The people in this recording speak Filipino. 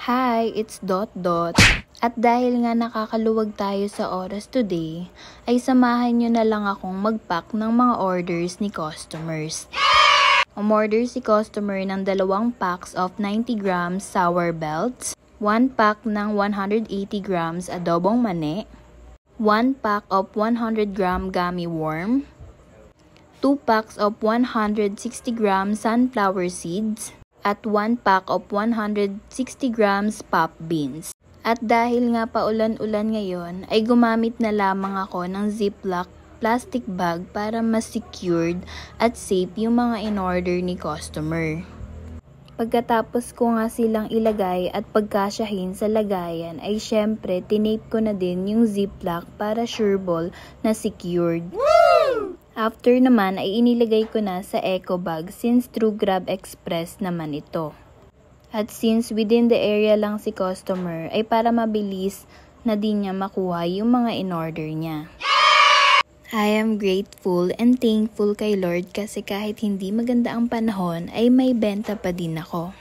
Hi, it's Dot Dot. At dahil nga nakakaluwag tayo sa oras today, ay samahan nyo na lang akong mag-pack ng mga orders ni customers. Umorder si customer ng 2 packs of 90 grams sour belts, 1 pack ng 180 grams adobong mani, 1 pack of 100 gram gummy worm, 2 packs of 160 grams sunflower seeds, at 1 pack of 160 grams pop beans. At dahil nga paulan-ulan ngayon, ay gumamit na lamang ako ng Ziploc plastic bag para mas secured at safe yung mga in-order ni customer. Pagkatapos ko nga silang ilagay at pagkasyahin sa lagayan, ay syempre tinape ko na din yung Ziploc para sureball na secured. After naman ay inilagay ko na sa eco bag since through Grab Express naman ito. At since within the area lang si customer ay para mabilis na din niya makuha yung mga in-order niya. I am grateful and thankful kay Lord kasi kahit hindi maganda ang panahon ay may benta pa din ako.